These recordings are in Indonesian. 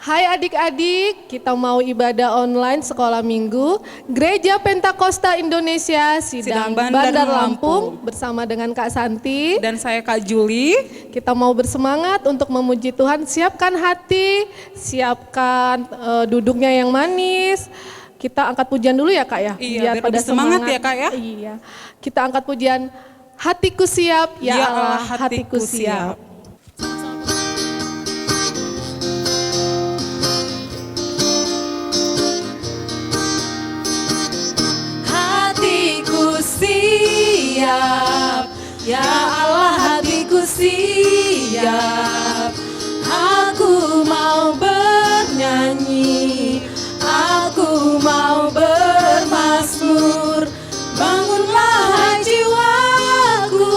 Hai adik-adik, kita mau ibadah online sekolah minggu Gereja Pentakosta Indonesia Sidang Bandar Lampung bersama dengan Kak Santi dan saya Kak Juli. Kita mau bersemangat untuk memuji Tuhan. Siapkan hati, siapkan duduknya yang manis. Kita angkat pujian dulu ya Kak ya. Iya, biar pada semangat ya Kak ya. Iya. Kita angkat pujian hatiku siap, ya Allah hatiku siap. Siap, ya Allah hatiku siap. Aku mau bernyanyi, aku mau bermazmur. Bangunlah jiwaku,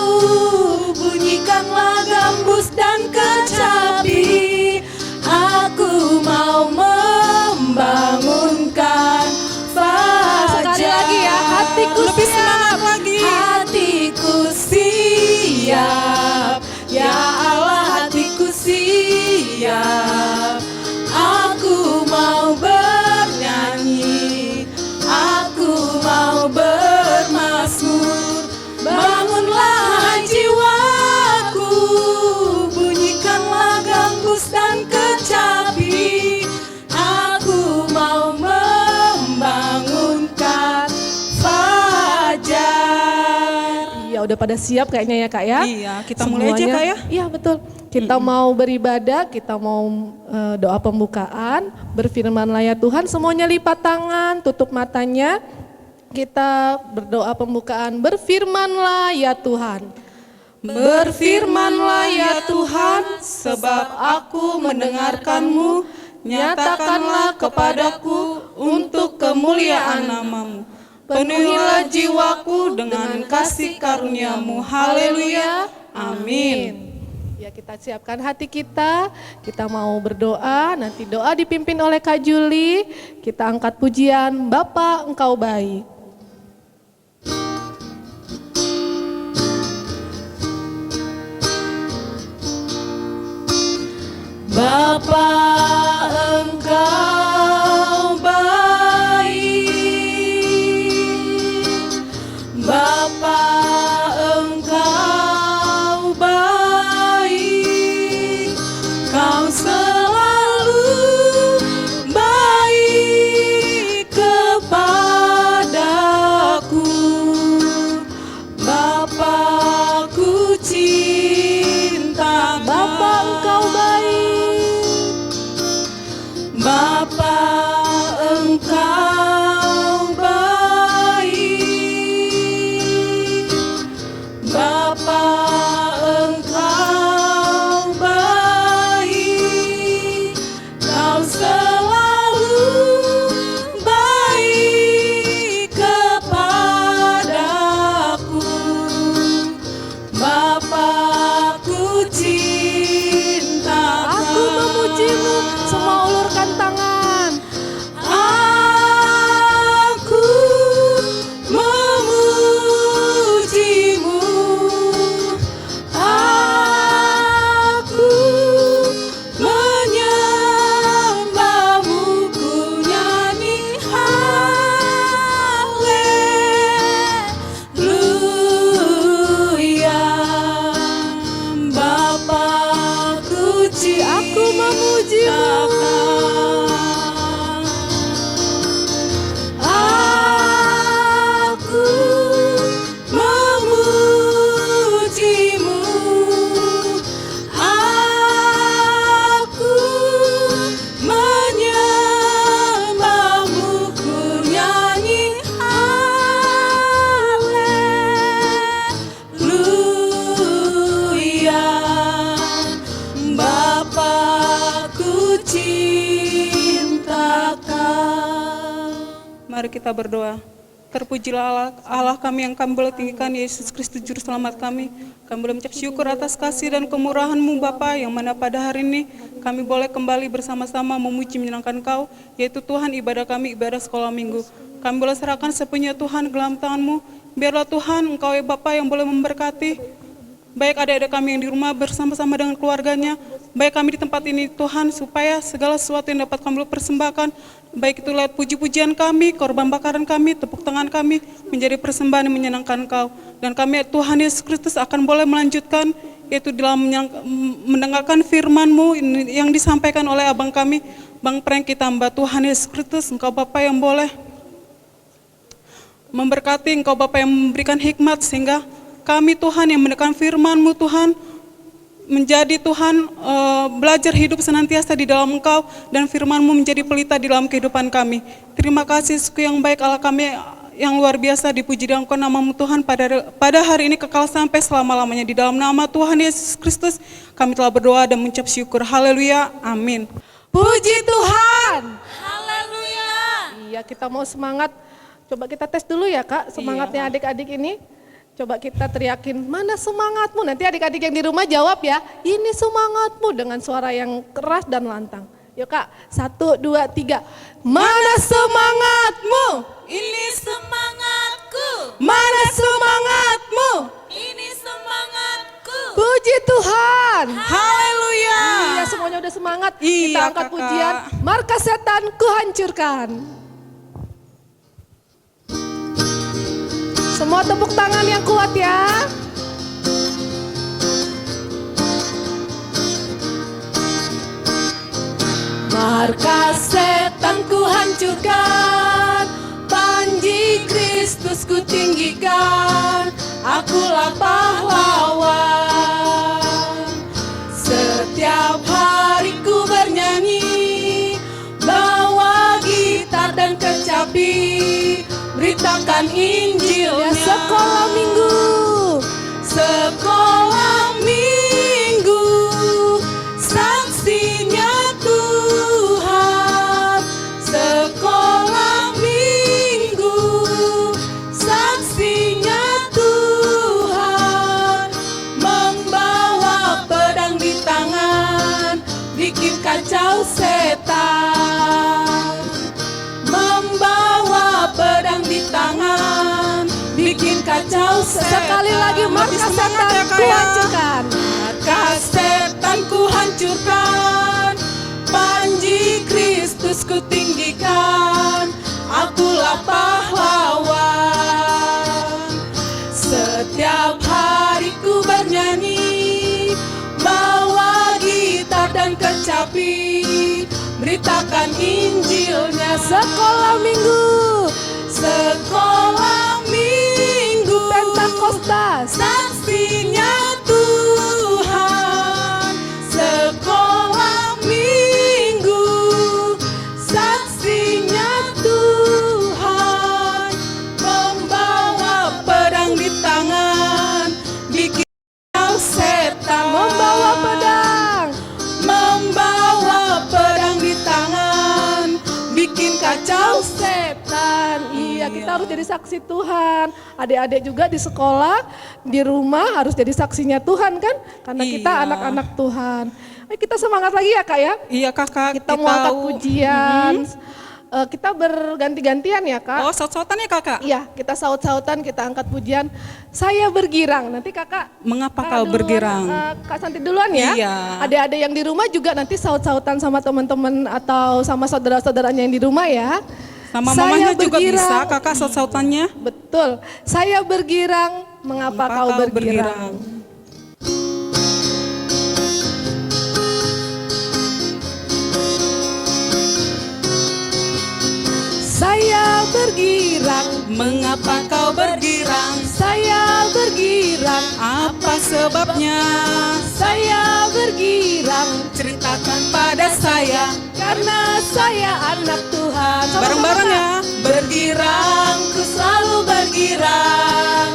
bunyikanlah gambus dan kecapi. Aku mau membangunkan fajar. Sekali lagi ya, hatiku lebih siap. semangat lagi. Hatiku siap, ya Allah hatiku siap. Aku mau bernyanyi, aku mau bermazmur. Bangunlah jiwaku, bunyikanlah gambus dan kecapi. Aku mau membangunkan fajar. Iya, udah pada siap kayaknya ya Kak ya. Iya, kita mulai aja Kak ya. Iya betul. Kita mau beribadah, kita mau doa pembukaan, berfirmanlah ya Tuhan. Semuanya lipat tangan, tutup matanya. Kita berdoa pembukaan, berfirmanlah ya Tuhan. Berfirmanlah ya Tuhan, sebab aku mendengarkan-Mu. Nyatakanlah kepadaku untuk kemuliaan nama-Mu. Penuhilah jiwaku dengan kasih karunia-Mu. Haleluya. Amin. Ya, kita siapkan hati kita mau berdoa, nanti doa dipimpin oleh Kak Juli. Kita angkat pujian, Bapa Engkau baik. Bapa Engkau baik, Bapa Engkau baik, Kau selalu baik kepadaku. Bapa ku cinta, Bapa Engkau baik. Bapa Engkau baik, Bapa Engkau baik, Kau selalu baik kepadaku. Bapa ku cinta, Aku memujimu, semua ulurkan tangan. aku memujimu, aku menyembahmu, ku nyanyi haleluya. Bapakku Aku memujimu. Aku memujimu, aku menyembahmu, ku nyanyi haleluya. Bapakku cinta Kau. Mari kita berdoa. Terpujilah Allah kami yang kami boleh tinggikan, Yesus Kristus Juru Selamat kami. Kami boleh mengucap syukur atas kasih dan kemurahan-Mu Bapa, yang mana pada hari ini kami boleh kembali bersama-sama memuji menyenangkan Kau, yaitu Tuhan ibadah kami, ibadah sekolah minggu. Kami boleh serahkan sepenuhnya Tuhan ke dalam tangan-Mu. Biarlah Tuhan Engkau ya Bapa yang boleh memberkati baik adik-adik kami yang di rumah bersama-sama dengan keluarganya, baik kami di tempat ini Tuhan, supaya segala sesuatu yang dapat kami persembahkan, baik itu lewat puji-pujian kami, korban bakaran kami, tepuk tangan kami, menjadi persembahan yang menyenangkan Engkau. Dan kami Tuhan Yesus Kristus akan boleh melanjutkan, yaitu dalam mendengarkan firman-Mu yang disampaikan oleh abang kami, Bang Prank kita hamba Tuhan Yesus Kristus. Engkau Bapa yang boleh memberkati, Engkau Bapa yang memberikan hikmat, sehingga kami Tuhan yang mendengarkan firman-Mu Tuhan, menjadi Tuhan belajar hidup senantiasa di dalam Engkau, dan firman-Mu menjadi pelita di dalam kehidupan kami. Terima kasih suku yang baik Allah kami yang luar biasa, dipuji dalam nama-Mu Tuhan pada hari ini kekal sampai selama-lamanya. Di dalam nama Tuhan Yesus Kristus kami telah berdoa dan mengucap syukur. Haleluya, amin. Puji Tuhan. Haleluya. Iya, kita mau semangat. Coba kita tes dulu ya Kak, semangatnya adik-adik ini. Coba kita teriakin, mana semangatmu? Nanti adik-adik yang di rumah jawab ya, ini semangatmu, dengan suara yang keras dan lantang. Yuk Kak, 1, 2, 3. Mana semangatmu? Ini semangatku. Mana semangatmu? Ini semangatku. Puji Tuhan. Haleluya. Iya, semuanya udah semangat. Iya, Kita angkat Kakak. pujian, markas setan kuhancurkan. Semua tepuk tangan yang kuat ya. Markas setan ku hancurkan, panji Kristus ku tinggikan, akulah pahlawan. Setiap hari ku bernyanyi, bawa gitar dan kecapi, beritakan Injilnya. Sekolah minggu. Sekolah minggu, saksinya Tuhan. Sekolah minggu, saksinya Tuhan. Membawa pedang di tangan, bikin kacau setan. Membawa pedang di tangan, bikin kacau setan. Sekali lagi markas setan kuhancurkan. Markas setan ku hancurkan, panji Kristus ku tinggikan, akulah pahlawan. Setiap hari ku bernyanyi, bawa gitar dan kecapi, beritakan Injilnya. Sekolah minggu. Sekolah minggu, Pentakosta. saksinya Tuhan. Sekolah minggu, saksinya Tuhan. Membawa pedang di tangan, bikin kacau setan. Membawa pedang. Membawa pedang di tangan, bikin kacau setan. Iya, kita harus jadi saksi Tuhan. Adik-adik juga di sekolah, di rumah harus jadi saksinya Tuhan kan? Karena kita Iya. anak-anak Tuhan. Ayo kita semangat lagi ya Kak ya. Iya Kakak, Kita mau angkat pujian. Kita berganti-gantian ya Kak. Oh, saut-sautan ya Kakak? Iya, kita saut-sautan, kita angkat pujian. Saya bergirang. Nanti Kakak Mengapa kau duluan, bergirang? Kak Santi duluan ya. Iya. Adik-adik yang di rumah juga nanti saut-sautan sama teman-teman atau sama saudara-saudaranya yang di rumah ya. Sama Saya mamanya juga bergirang. bisa Kakak saut-sautannya. Betul. Saya bergirang. Mengapa kau bergirang? Saya bergirang. Mengapa kau bergirang? Saya bergirang. Apa sebabnya? Saya bergirang. Ceritakan pada saya. Karena saya anak Tuhan. Sama-sama, Bareng-bareng Kak. ya. Bergirang, ku selalu bergirang,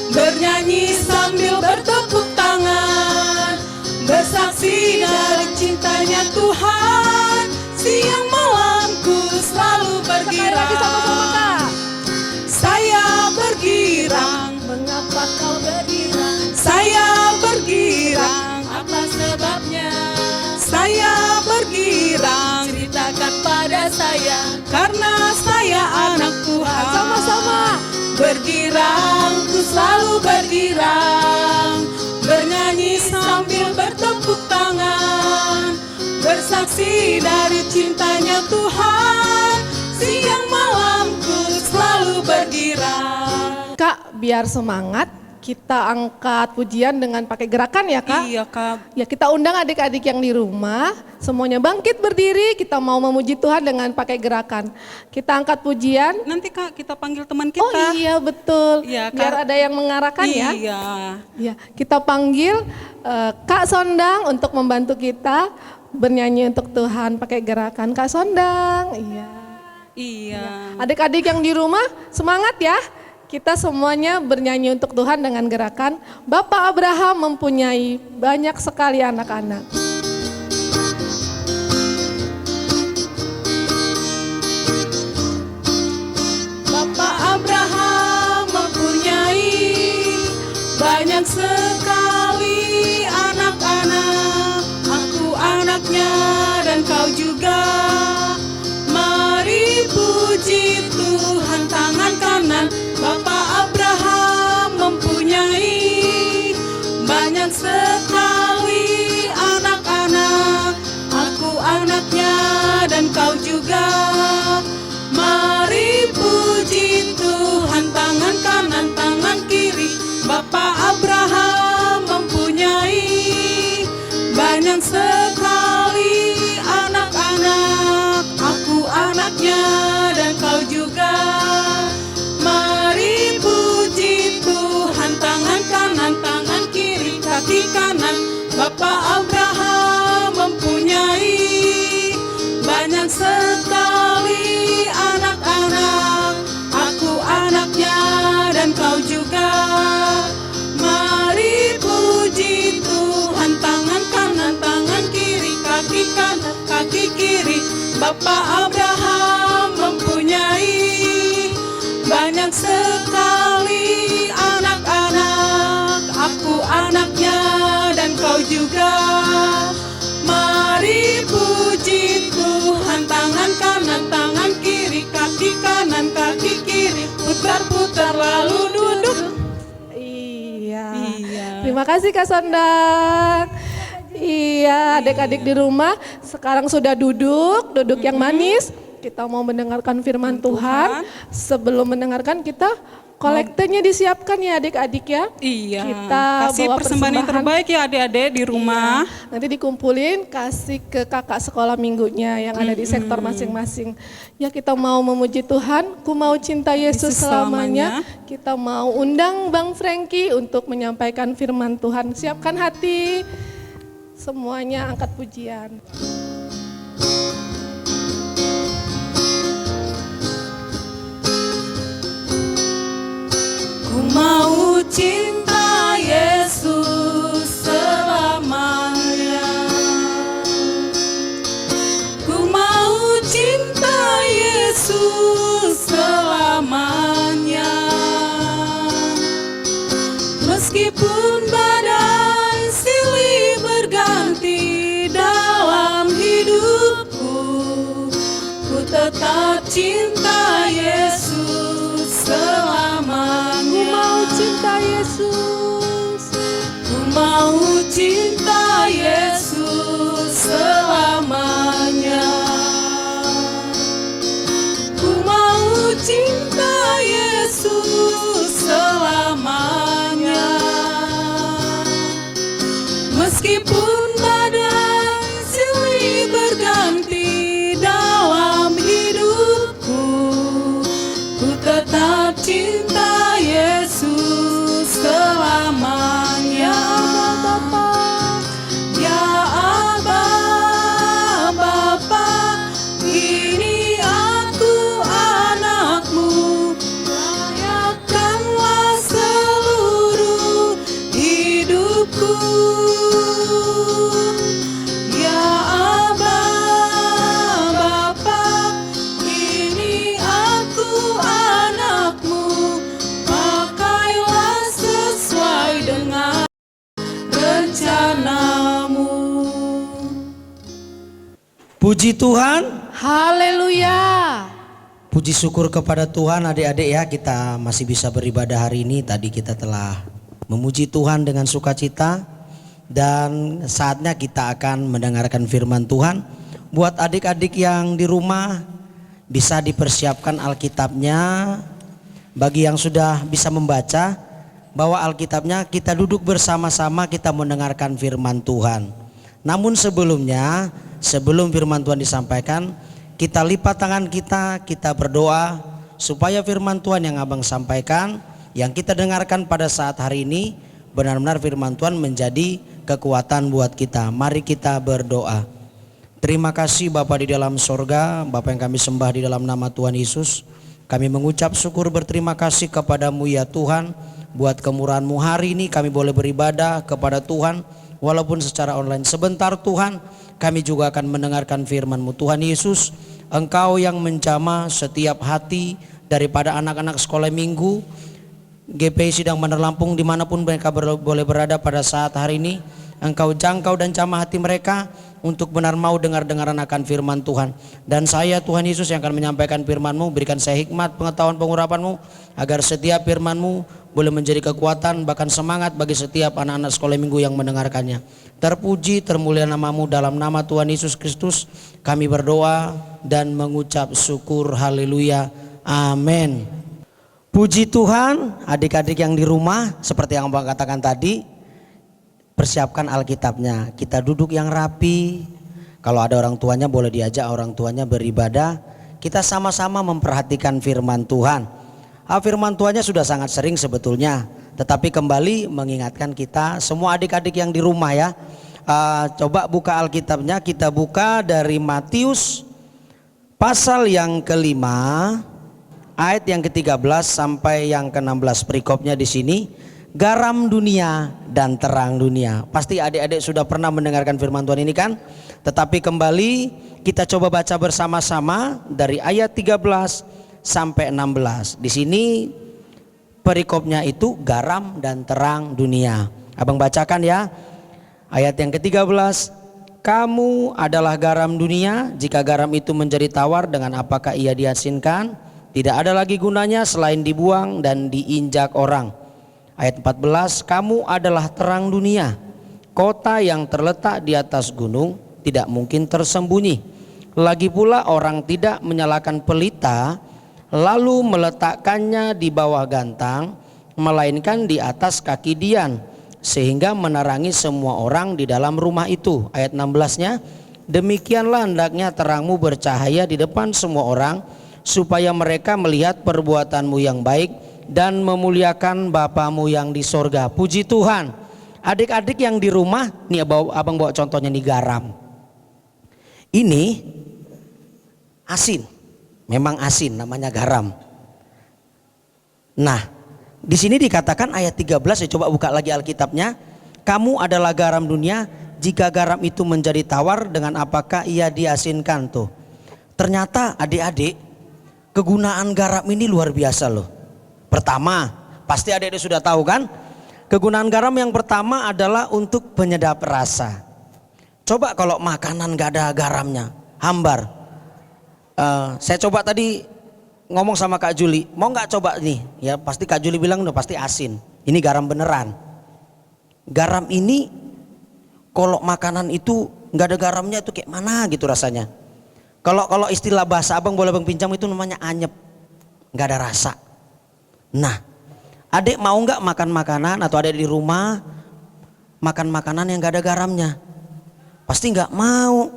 bernyanyi sambil bertepuk tangan, bersaksi dari cintanya Tuhan, siang malam ku selalu Sekali lagi sama-sama bergirang. Kak. Saya bergirang, Mengapa kau bergirang? saya bergirang, apa sebabnya? Saya bergirang Ceritakan pada saya, karena saya anak Tuhan. Sama-sama. bergirang, ku selalu bergirang, bernyanyi sambil bertepuk tangan, saksi dari cintanya Tuhan. Siang malamku selalu bergirang. Kak, biar semangat, kita angkat pujian dengan pakai gerakan ya Kak? Iya Kak. Ya, kita undang adik-adik yang di rumah, semuanya bangkit berdiri, kita mau memuji Tuhan dengan pakai gerakan. Kita angkat pujian. Nanti Kak kita panggil teman kita. Oh iya betul, Iya, Kak. biar ada yang mengarahkan ya. Iya. Ya, kita panggil Kak Sondang untuk membantu kita bernyanyi untuk Tuhan pakai gerakan. Kak Sondang, iya. Iya. Adik-adik yang di rumah semangat ya. Kita semuanya bernyanyi untuk Tuhan dengan gerakan Bapak Abraham mempunyai banyak sekali anak-anak. Bapak Abraham mempunyai banyak sekali anak-anak. Aku anaknya dan kau juga. Mari puji Tuhan tangan kanan. Bapak Abraham mempunyai banyak sekali anak-anak. Aku anaknya dan kau juga. Mari puji Tuhan tangan kanan, tangan kiri. Bapak Abraham mempunyai banyak sekali anak-anak. Aku anaknya dan kau juga. Mari puji Tuhan tangan kanan, tangan kiri, kaki kanan. Bapak Abraham mempunyai banyak sekali anak-anak. Aku anaknya dan kau juga. Mari puji Tuhan tangan kanan, tangan kiri, kaki kanan, kaki kiri. Bapak Abraham mempunyai banyak sekali anak-anak. Aku anaknya dan kau juga. Mari puji Tuhan tangan kanan, tangan kiri, kaki kanan, kaki kiri. Putar-putar lalu duduk. Iya. Iya. Terima kasih Kak Sondang. Iya, adik-adik di rumah sekarang sudah duduk yang manis. Kita mau mendengarkan firman Tuhan. Sebelum mendengarkan kita kolektenya disiapkan ya adik-adik ya. Iya. Kita kasih bawa persembahan yang terbaik ya adik-adik di rumah. Iya, nanti dikumpulin kasih ke kakak sekolah minggunya yang ada di sektor masing-masing. Ya kita mau memuji Tuhan, ku mau cinta Yesus selamanya. Kita mau undang Bang Frankie untuk menyampaikan firman Tuhan. Siapkan hati, semuanya angkat pujian. Ku mau cinta Yesus selamanya. Ku mau cinta Yesus selamanya. Meskipun badai silih berganti dalam hidupku, ku tetap cinta Yesus selamanya. Ku mau cinta Yesus. Ku mau cinta Yesus selamanya. Ku mau cinta Yesus selamanya. Meskipun badai silih berganti dalam hidupku, ku tetap cinta Yesus selamanya. Ya Aba, Bapa, ini aku anakmu. Layakkanlah seluruh hidupku. Ya Aba, Bapa, ini aku anakmu. Pakailah sesuai dengan rencanamu. Puji Tuhan, Haleluya. puji syukur kepada Tuhan adik-adik ya, kita masih bisa beribadah hari ini. Tadi kita telah memuji Tuhan dengan sukacita dan saatnya kita akan mendengarkan firman Tuhan. Buat adik-adik yang di rumah bisa dipersiapkan Alkitabnya. Bagi yang sudah bisa membaca, bawa Alkitabnya, kita duduk bersama-sama, kita mendengarkan firman Tuhan. Namun sebelumnya, sebelum firman Tuhan disampaikan, kita lipat tangan kita berdoa supaya firman Tuhan yang Abang sampaikan, yang kita dengarkan pada saat hari ini, benar-benar firman Tuhan menjadi kekuatan buat kita. Mari kita berdoa. Terima kasih Bapa di dalam sorga, Bapa yang kami sembah di dalam nama Tuhan Yesus. Kami mengucap syukur berterima kasih kepadamu ya Tuhan, buat kemurahan-Mu hari ini kami boleh beribadah kepada Tuhan walaupun secara online. Sebentar Tuhan, kami juga akan mendengarkan firman-Mu. Tuhan Yesus, Engkau yang menjamah setiap hati daripada anak-anak sekolah minggu GPI Sidang Bandar Lampung, dimanapun mereka boleh berada pada saat hari ini. Engkau jangkau dan jamah hati mereka untuk benar mau dengar-dengaran akan firman Tuhan. Dan saya Tuhan Yesus yang akan menyampaikan firman-Mu, berikan saya hikmat, pengetahuan, pengurapan-Mu, agar setiap firman-Mu boleh menjadi kekuatan bahkan semangat bagi setiap anak-anak sekolah minggu yang mendengarkannya. Terpuji termulia nama-Mu, dalam nama Tuhan Yesus Kristus kami berdoa dan mengucap syukur. Haleluya, amin. Puji Tuhan. Adik-adik yang di rumah, seperti yang Abang katakan tadi, persiapkan Alkitabnya, kita duduk yang rapi. Kalau ada orang tuanya boleh diajak orang tuanya beribadah. Kita sama-sama memperhatikan firman Tuhan. Firman Tuhannya sudah sangat sering sebetulnya, tetapi kembali mengingatkan kita semua adik-adik yang di rumah ya. Coba buka Alkitabnya, kita buka dari Matius pasal yang kelima, ayat yang ke-13 sampai yang ke-16. Perikopnya di sini, garam dunia dan terang dunia. Pasti adik-adik sudah pernah mendengarkan firman Tuhan ini kan? Tetapi kembali kita coba baca bersama-sama dari ayat 13 sampai 16. Di sini perikopnya itu garam dan terang dunia. Abang bacakan ya. Ayat yang ke-13. Kamu adalah garam dunia. Jika garam itu menjadi tawar, dengan apakah ia diasinkan? Tidak ada lagi gunanya selain dibuang dan diinjak orang. Ayat 14, kamu adalah terang dunia. Kota yang terletak di atas gunung tidak mungkin tersembunyi. Lagi pula orang tidak menyalakan pelita lalu meletakkannya di bawah gantang, melainkan di atas kaki dian, sehingga menerangi semua orang di dalam rumah itu. Ayat 16-nya, demikianlah hendaknya terangmu bercahaya di depan semua orang, supaya mereka melihat perbuatanmu yang baik dan memuliakan Bapamu yang di sorga. Puji Tuhan. Adik-adik yang di rumah, nih abang bawa contohnya nih, garam. Ini asin, memang asin, namanya garam. Nah, di sini dikatakan ayat 13, saya coba buka lagi Alkitabnya. Kamu adalah garam dunia, jika garam itu menjadi tawar, dengan apakah ia diasinkan tuh. Ternyata adik-adik, kegunaan garam ini luar biasa loh. Pertama, pasti adik-adik sudah tahu kan? Kegunaan garam yang pertama adalah untuk penyedap rasa. Coba kalau makanan gak ada garamnya, hambar. Saya coba tadi ngomong sama Kak Juli, mau gak coba nih? Ya pasti Kak Juli bilang udah pasti asin. Ini garam beneran. Garam ini kalau makanan itu gak ada garamnya itu kayak mana gitu rasanya. Kalau istilah bahasa abang boleh abang pinjam itu namanya anyep, gak ada rasa. Nah, adik mau nggak makan makanan atau ada di rumah makan makanan yang gak ada garamnya? Pasti nggak mau.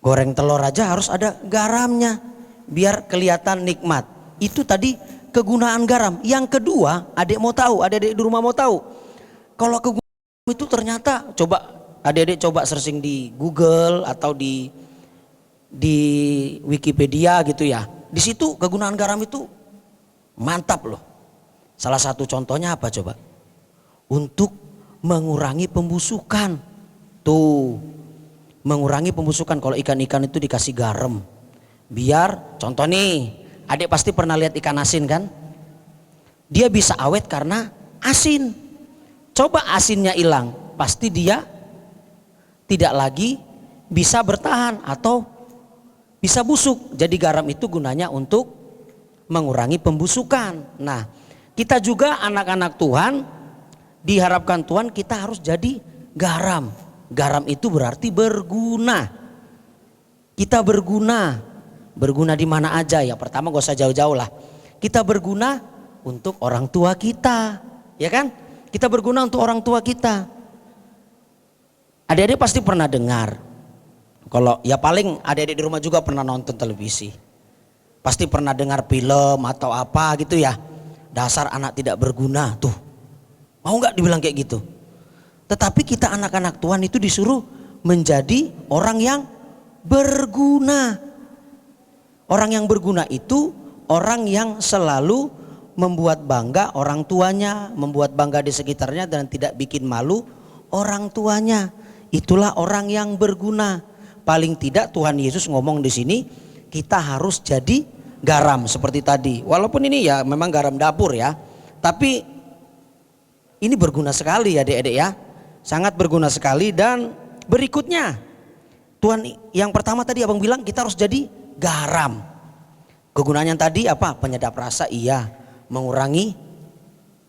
Goreng telur aja harus ada garamnya biar kelihatan nikmat. Itu tadi kegunaan garam. Yang kedua, adik mau tahu, adik-adik di rumah mau tahu. Kalau kegunaan itu ternyata, coba adik-adik coba searching di Google atau di Wikipedia gitu ya. Di situ kegunaan garam itu mantap loh. Salah satu contohnya apa coba? Untuk mengurangi pembusukan. Tuh, mengurangi pembusukan. Kalau ikan-ikan itu dikasih garam, biar contoh nih, adik pasti pernah lihat ikan asin kan? Dia bisa awet karena asin. Coba asinnya hilang, pasti dia tidak lagi bisa bertahan atau bisa busuk. Jadi garam itu gunanya untuk mengurangi pembusukan. Nah, kita juga anak-anak Tuhan, diharapkan Tuhan kita harus jadi garam. garam itu berarti berguna. Kita berguna. Berguna di mana aja ya? Pertama gak usah jauh-jauh lah. Kita berguna untuk orang tua kita, ya kan? Kita berguna untuk orang tua kita. Adik-adik pasti pernah dengar. Kalau ya paling adik-adik di rumah juga pernah nonton televisi. Pasti pernah dengar film atau apa gitu ya. Dasar anak tidak berguna tuh. Mau nggak dibilang kayak gitu? Tetapi kita anak-anak Tuhan itu disuruh menjadi orang yang berguna. Orang yang berguna itu orang yang selalu membuat bangga orang tuanya, membuat bangga di sekitarnya dan tidak bikin malu orang tuanya. Itulah orang yang berguna. Paling tidak Tuhan Yesus ngomong di sini, kita harus jadi garam seperti tadi. Walaupun ini ya memang garam dapur ya, tapi ini berguna sekali ya adik-adik ya. Sangat berguna sekali. Dan berikutnya Tuhan yang pertama tadi abang bilang kita harus jadi garam. Kegunaannya tadi apa? Penyedap rasa, iya. Mengurangi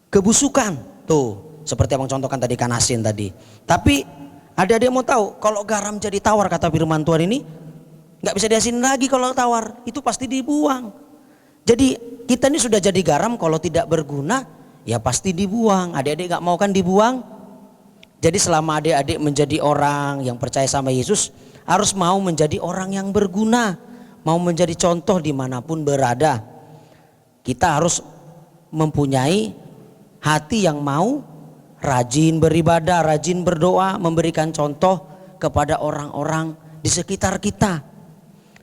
kebusukan. Tuh, seperti abang contohkan tadi ikan asin tadi. Tapi ada mau tahu kalau garam jadi tawar kata firman Tuhan ini nggak bisa diasinin lagi. Kalau tawar itu pasti dibuang. Jadi kita ini sudah jadi garam, kalau tidak berguna ya pasti dibuang. Adik-adik nggak mau kan dibuang? Jadi selama adik-adik menjadi orang yang percaya sama Yesus, harus mau menjadi orang yang berguna, mau menjadi contoh dimanapun berada. Kita harus mempunyai hati yang mau rajin beribadah, rajin berdoa, memberikan contoh kepada orang-orang di sekitar kita.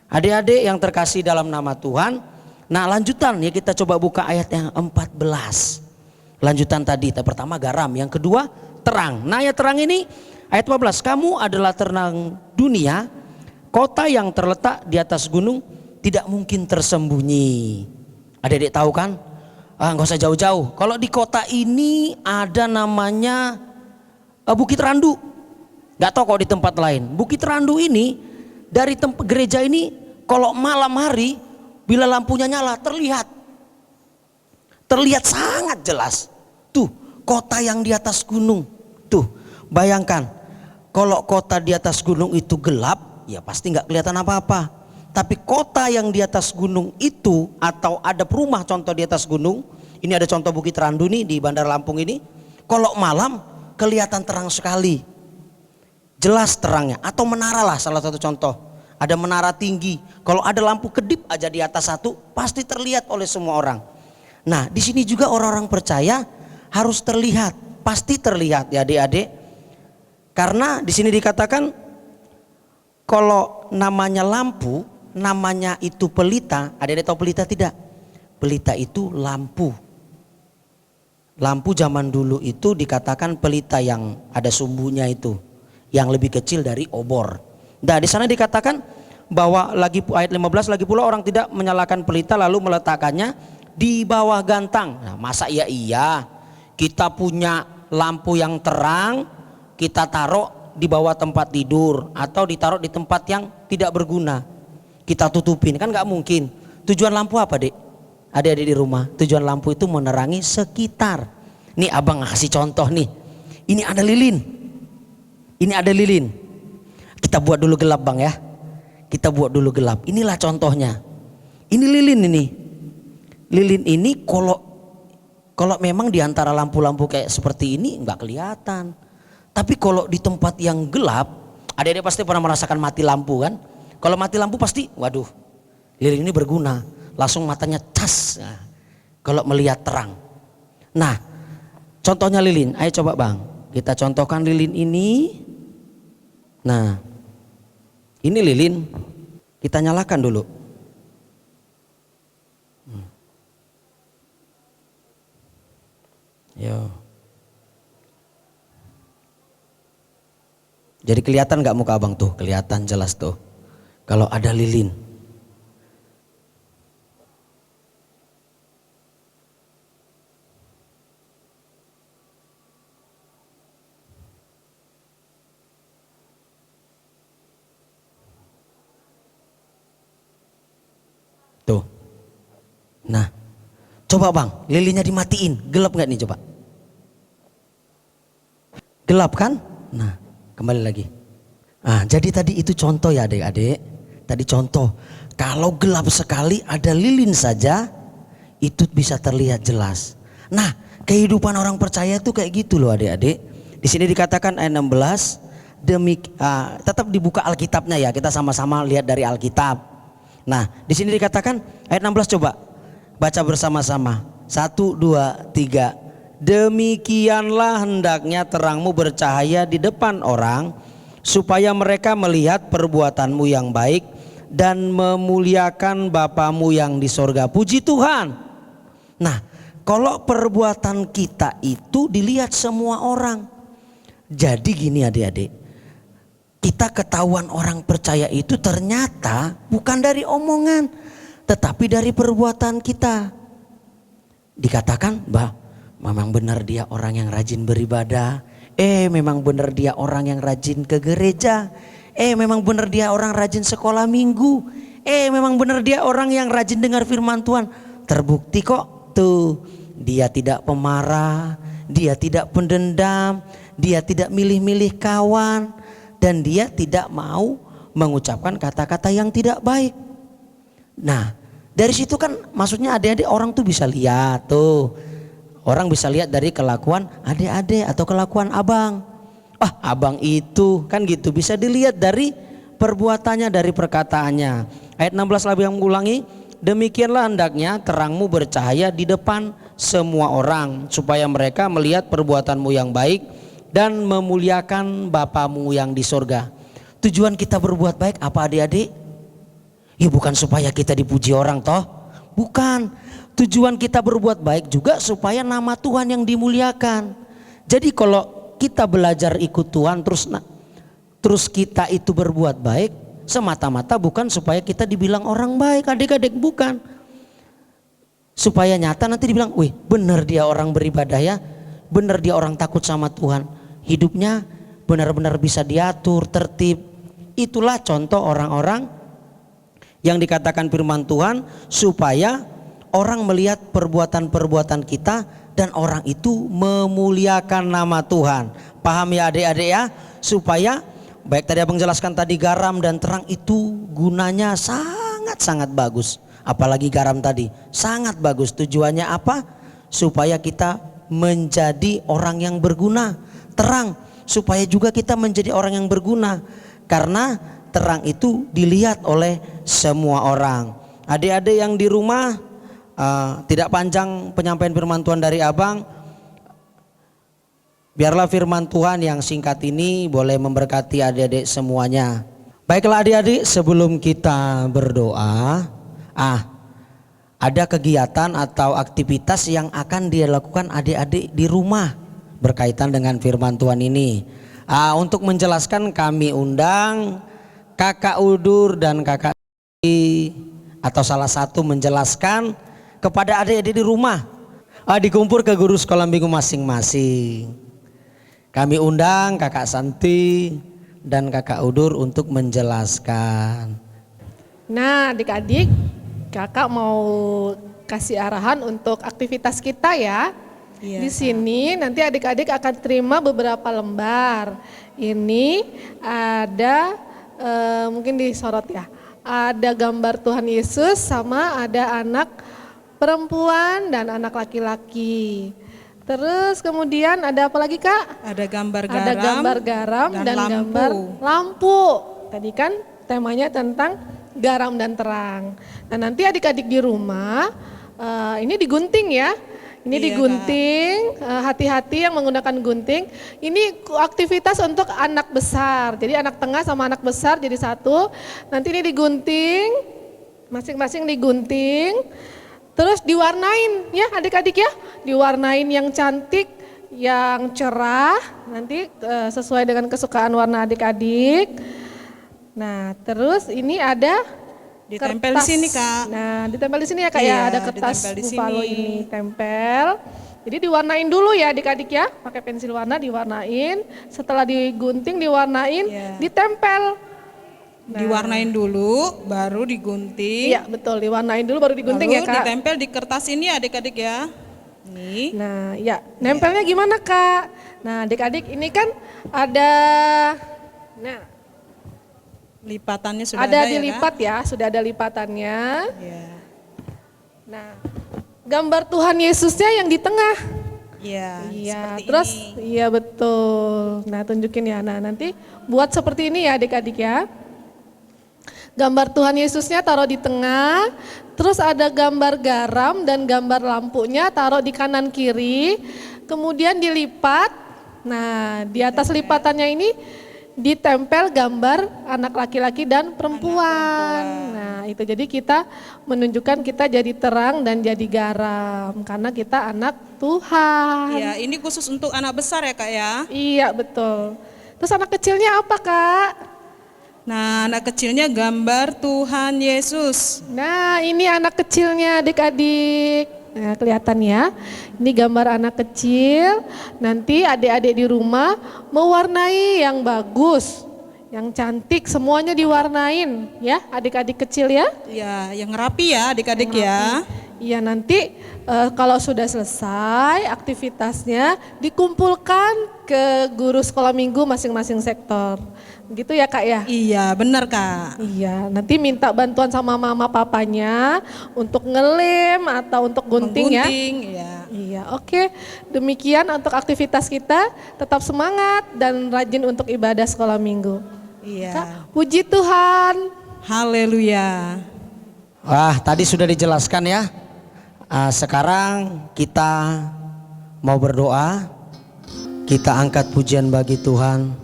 Adik-adik yang terkasih dalam nama Tuhan. Nah lanjutan ya, kita coba buka ayat yang 14. Lanjutan tadi, pertama garam, yang kedua terang. Nah ayat terang ini ayat 14, kamu adalah terang dunia, kota yang terletak di atas gunung tidak mungkin tersembunyi. Adik-adik tahu kan? Nggak usah jauh-jauh. Kalau di kota ini ada namanya Bukit Randu. Nggak tahu kalau di tempat lain. Bukit Randu ini dari gereja ini kalau malam hari bila lampunya nyala terlihat sangat jelas. Tuh kota yang di atas gunung. Tuh bayangkan kalau kota di atas gunung itu gelap ya pasti nggak kelihatan apa-apa. Tapi kota yang di atas gunung itu atau ada rumah contoh di atas gunung, ini ada contoh Bukit Randu nih di Bandar Lampung ini, kalau malam kelihatan terang sekali, jelas terangnya. Atau menara lah salah satu contoh, ada menara tinggi, kalau ada lampu kedip aja di atas satu pasti terlihat oleh semua orang. Nah di sini juga orang-orang percaya harus terlihat, pasti terlihat ya adik-adik, karena di sini dikatakan kalau namanya lampu, namanya itu pelita. Adik-adik tahu pelita tidak? Pelita itu lampu. Lampu zaman dulu itu dikatakan pelita yang ada sumbunya itu, yang lebih kecil dari obor. Nah di sana dikatakan bahwa lagi ayat 15 lagi pula orang tidak menyalakan pelita lalu meletakkannya di bawah gantang. Nah masa iya kita punya lampu yang terang kita taruh di bawah tempat tidur atau ditaruh di tempat yang tidak berguna, kita tutupin, kan nggak mungkin. Tujuan lampu apa dek? Adik-adik di rumah, tujuan lampu itu menerangi sekitar. Nih abang kasih contoh nih, ini ada lilin, kita buat dulu gelap bang ya, kita buat dulu gelap. Inilah contohnya, ini lilin ini kalau memang diantara lampu-lampu kayak seperti ini nggak kelihatan. Tapi kalau di tempat yang gelap, adik-adik pasti pernah merasakan mati lampu kan? Kalau mati lampu pasti, waduh, lilin ini berguna, langsung matanya cas. Nah, kalau melihat terang. Nah, contohnya lilin, ayo coba bang, kita contohkan lilin ini. Nah, ini lilin, kita nyalakan dulu. Yo. Jadi kelihatan nggak muka abang tuh? Kelihatan jelas tuh. Kalau ada lilin. Tuh. Nah, coba bang, lilinnya dimatiin. Gelap nggak nih coba? Gelap kan? Nah. Kembali lagi. Jadi tadi itu contoh ya adik-adik. Tadi contoh. Kalau gelap sekali ada lilin saja itu bisa terlihat jelas. Nah, kehidupan orang percaya tuh kayak gitu loh adik-adik. Di sini dikatakan ayat 16 tetap dibuka Alkitabnya ya. Kita sama-sama lihat dari Alkitab. Nah, di sini dikatakan ayat 16 coba baca bersama-sama. 1, 2, 3. Demikianlah hendaknya terangmu bercahaya di depan orang supaya mereka melihat perbuatanmu yang baik dan memuliakan Bapamu yang di sorga. Puji Tuhan. Nah, kalau perbuatan kita itu dilihat semua orang. Jadi gini adik-adik, kita ketahuan orang percaya itu ternyata bukan dari omongan, tetapi dari perbuatan kita. Dikatakan, memang benar dia orang yang rajin beribadah. Memang benar dia orang yang rajin ke gereja. Memang benar dia orang rajin sekolah minggu. Memang benar dia orang yang rajin dengar firman Tuhan. Terbukti kok tuh, dia tidak pemarah, dia tidak pendendam, dia tidak milih-milih kawan, dan dia tidak mau mengucapkan kata-kata yang tidak baik. Nah, dari situ kan maksudnya adik-adik orang tuh bisa lihat tuh. Orang bisa lihat dari kelakuan adik-adik atau kelakuan abang. Abang itu kan gitu, bisa dilihat dari perbuatannya, dari perkataannya. Ayat 16 lagi yang mengulangi, demikianlah hendaknya terangmu bercahaya di depan semua orang supaya mereka melihat perbuatanmu yang baik dan memuliakan Bapamu yang di sorga. Tujuan kita berbuat baik apa adik-adik? Ya bukan supaya kita dipuji orang toh, bukan. Tujuan kita berbuat baik juga supaya nama Tuhan yang dimuliakan. Jadi kalau kita belajar ikut Tuhan terus kita itu berbuat baik semata-mata bukan supaya kita dibilang orang baik adik-adik, bukan. Supaya nyata nanti dibilang, wih benar dia orang beribadah ya, benar dia orang takut sama Tuhan, hidupnya benar-benar bisa diatur, tertib. Itulah contoh orang-orang yang dikatakan firman Tuhan supaya orang melihat perbuatan-perbuatan kita dan orang itu memuliakan nama Tuhan. Paham ya adik-adik ya? Supaya baik tadi abang jelaskan tadi, garam dan terang itu gunanya sangat-sangat bagus. Apalagi garam tadi sangat bagus. Tujuannya apa? Supaya kita menjadi orang yang berguna. Terang supaya juga kita menjadi orang yang berguna. Karena terang itu dilihat oleh semua orang. Adik-adik yang di rumah, tidak panjang penyampaian firman Tuhan dari abang. Biarlah firman Tuhan yang singkat ini boleh memberkati adik-adik semuanya. Baiklah adik-adik, sebelum kita berdoa, ada kegiatan atau aktivitas yang akan dilakukan adik-adik di rumah berkaitan dengan firman Tuhan ini. Untuk menjelaskan kami undang Kakak Udur dan Kakak atau salah satu menjelaskan kepada adik-adik di rumah, dikumpul ke guru sekolah minggu masing-masing. Kami undang Kakak Santi dan Kakak Udur untuk menjelaskan. Nah adik-adik, kakak mau kasih arahan untuk aktivitas kita ya. Di sini nanti adik-adik akan terima beberapa lembar. Ini ada mungkin disorot ya. Ada gambar Tuhan Yesus sama ada anak perempuan dan anak laki-laki. Terus kemudian ada apa lagi Kak? Ada gambar garam, ada gambar garam dan lampu. gambar lampu. Tadi kan temanya tentang garam dan terang. Nah nanti adik-adik di rumah ini digunting ya. Ini Iya, digunting, hati-hati yang menggunakan gunting. Ini aktivitas untuk anak besar. Jadi anak tengah sama anak besar jadi satu. Nanti ini digunting, masing-masing digunting. Terus diwarnain ya adik-adik ya. Diwarnain yang cantik, yang cerah. Nanti sesuai dengan kesukaan warna adik-adik. Nah terus ini ada Ditempel kertas. di sini Kak. Nah ditempel di sini ya Kak Iya, ya. Ada kertas ditempel di buffalo sini. ini tempel. Jadi diwarnain dulu ya adik-adik ya. Pakai pensil warna diwarnain. Setelah digunting diwarnain, Iya. ditempel. Nah, Diwarnain dulu, baru digunting. Iya betul, diwarnain dulu baru digunting Lalu ya Kak. ditempel di kertas ini adik-adik ya. Nih. Nah ya, nempelnya gimana Kak? Nah adik-adik ini kan ada Nah, Lipatannya sudah ada ada ya, dilipat ya, sudah ada lipatannya. Kak? Ya. Nah, gambar Tuhan Yesusnya yang di tengah. Iya, Iya, seperti terus ini. iya betul. Nah, tunjukin ya. Nah, nanti buat seperti ini ya adik-adik ya. Gambar Tuhan Yesusnya taruh di tengah, terus ada gambar garam dan gambar lampunya taruh di kanan kiri, kemudian dilipat. Nah, di atas lipatannya ini ditempel gambar anak laki-laki dan perempuan. Nah, itu jadi kita menunjukkan kita jadi terang dan jadi garam karena kita anak Tuhan. Iya, ini khusus untuk anak besar ya, Kak ya. Iya, betul. Terus anak kecilnya apa, Kak? Nah, anak kecilnya gambar Tuhan Yesus. Nah, ini anak kecilnya adik-adik. Nah, kelihatan ya. Ini gambar anak kecil. Nanti adik-adik di rumah mewarnai yang bagus, yang cantik, semuanya diwarnain ya, adik-adik kecil ya. Ya, yang rapi ya adik-adik ya. Iya, nanti kalau sudah selesai aktivitasnya dikumpulkan ke guru sekolah minggu masing-masing sektor. Gitu ya, Kak ya? Iya, benar, Kak. Iya, nanti minta bantuan sama mama papanya untuk ngelem atau untuk gunting ya. Menggunting, ya. Iya, oke. Demikian untuk aktivitas kita. Tetap semangat dan rajin untuk ibadah sekolah minggu. Iya. Kak, puji Tuhan. Haleluya. Wah, tadi sudah dijelaskan ya. Sekarang kita mau berdoa. Kita angkat pujian bagi Tuhan.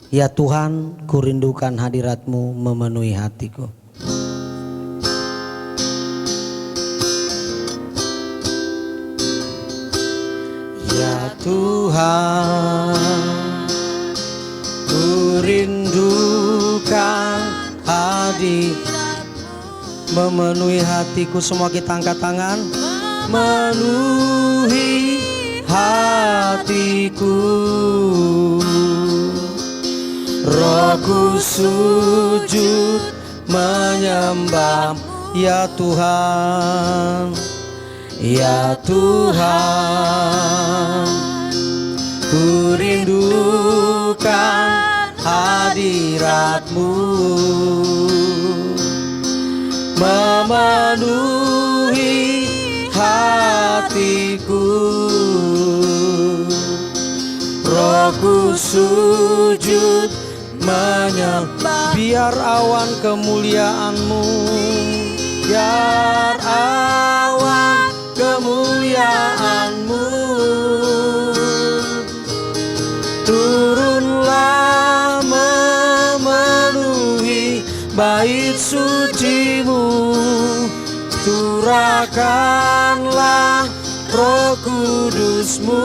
Ya Tuhan, kurindukan hadirat-Mu memenuhi hatiku. Ya Tuhan, kurindukan hadirat-Mu memenuhi hatiku. Semua kita angkat tangan. Memenuhi hatiku. Rohku sujud menyembah ya Tuhan, ya Tuhan, ku rindukan hadirat-Mu memenuhi hatiku. Rohku sujud menyembah, biar awan kemuliaan-Mu, biar awan kemuliaan-Mu turunlah memenuhi bait suci-Mu, curahkanlah Roh Kudus-Mu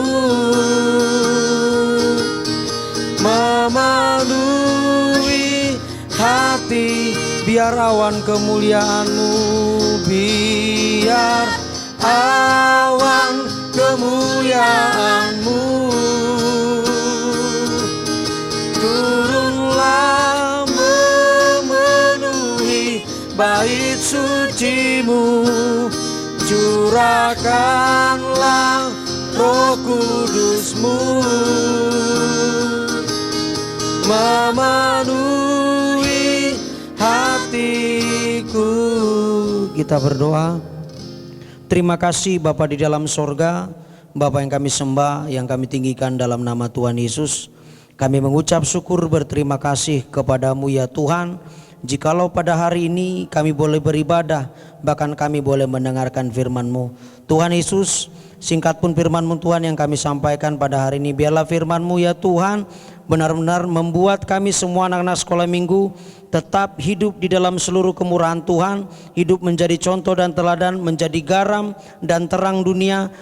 memenuhi hati, biar awan kemuliaan-Mu, biar awan kemuliaan-Mu turunlah memenuhi bait suci-Mu, curahkanlah Roh Kudus-Mu memenuhi hatiku. Kita berdoa. Terima kasih Bapa di dalam sorga, Bapa yang kami sembah, yang kami tinggikan dalam nama Tuhan Yesus. Kami mengucap syukur berterima kasih kepadamu ya Tuhan. Jikalau pada hari ini kami boleh beribadah, bahkan kami boleh mendengarkan firman-Mu. Tuhan Yesus, singkat pun firman-Mu Tuhan yang kami sampaikan pada hari ini, biarlah firman-Mu ya Tuhan benar-benar membuat kami semua anak-anak sekolah minggu tetap hidup di dalam seluruh kemurahan Tuhan, hidup menjadi contoh dan teladan, menjadi garam dan terang dunia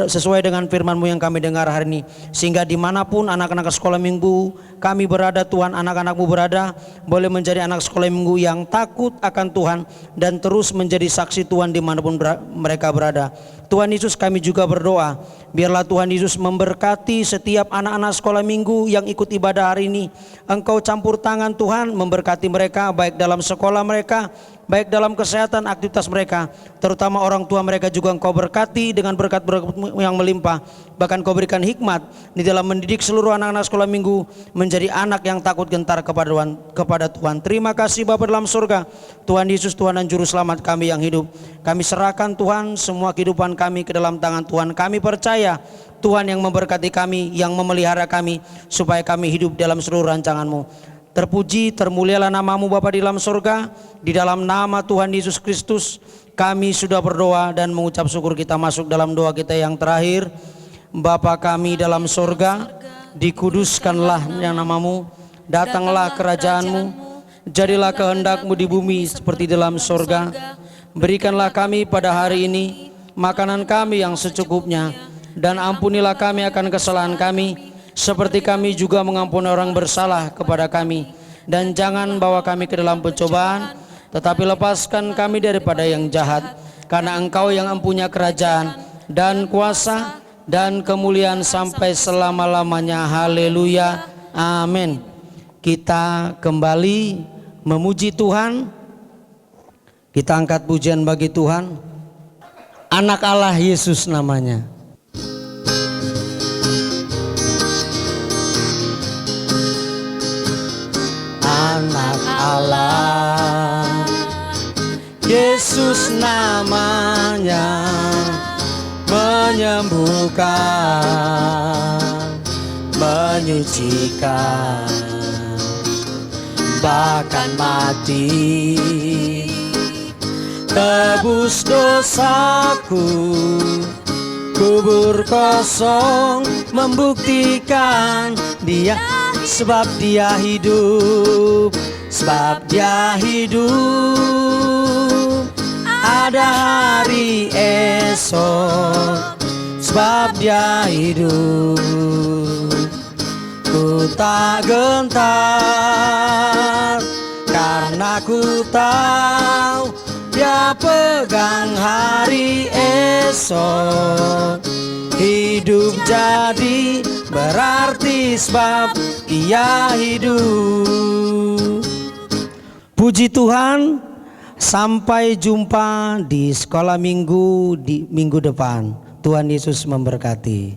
sesuai dengan firman-Mu yang kami dengar hari ini. Sehingga dimanapun anak-anak sekolah minggu kami berada Tuhan, anak-anak-Mu berada, boleh menjadi anak sekolah minggu yang takut akan Tuhan dan terus menjadi saksi Tuhan dimanapun mereka berada. Tuhan Yesus, kami juga berdoa, biarlah Tuhan Yesus memberkati setiap anak-anak sekolah minggu yang ikut ibadah hari ini. Engkau campur tangan Tuhan, memberkati mereka, baik dalam sekolah mereka, baik dalam kesehatan aktivitas mereka, terutama orang tua mereka juga Engkau berkati dengan berkat-berkat yang melimpah. Bahkan Kau berikan hikmat di dalam mendidik seluruh anak-anak sekolah minggu menjadi anak yang takut gentar kepada Tuhan. Terima kasih Bapa dalam surga, Tuhan Yesus, Tuhan dan Juru Selamat kami yang hidup. Kami serahkan Tuhan semua kehidupan kami ke dalam tangan Tuhan. Kami percaya Tuhan yang memberkati kami, yang memelihara kami, supaya kami hidup dalam seluruh rancangan-Mu. Terpuji, termulialah nama-Mu Bapa di dalam surga. Di dalam nama Tuhan Yesus Kristus kami sudah berdoa dan mengucap syukur. Kita masuk dalam doa kita yang terakhir. Bapa kami dalam surga, dikuduskanlah nama-Mu, datanglah kerajaan-Mu, jadilah kehendak-Mu di bumi seperti dalam surga. Berikanlah kami pada hari ini makanan kami yang secukupnya, dan ampunilah kami akan kesalahan kami, seperti kami juga mengampuni orang bersalah kepada kami. Dan jangan bawa kami ke dalam pencobaan, tetapi lepaskan kami daripada yang jahat. Karena Engkau yang mempunyai kerajaan dan kuasa dan kemuliaan sampai selama-lamanya. Haleluya, amin. Kita kembali memuji Tuhan. Kita angkat pujian bagi Tuhan. Anak Allah Yesus namanya. Anak Allah Yesus namanya, menyembuhkan, menyucikan, bahkan mati tebus dosaku. Kubur kosong membuktikan Dia, sebab Dia hidup, sebab Dia hidup. Ada hari esok, sebab Dia hidup. Ku tak gentar karena ku tahu Dia pegang hari esok. Hidup jadi berarti sebab Ia hidup. Puji Tuhan, sampai jumpa di sekolah minggu di minggu depan. Tuhan Yesus memberkati.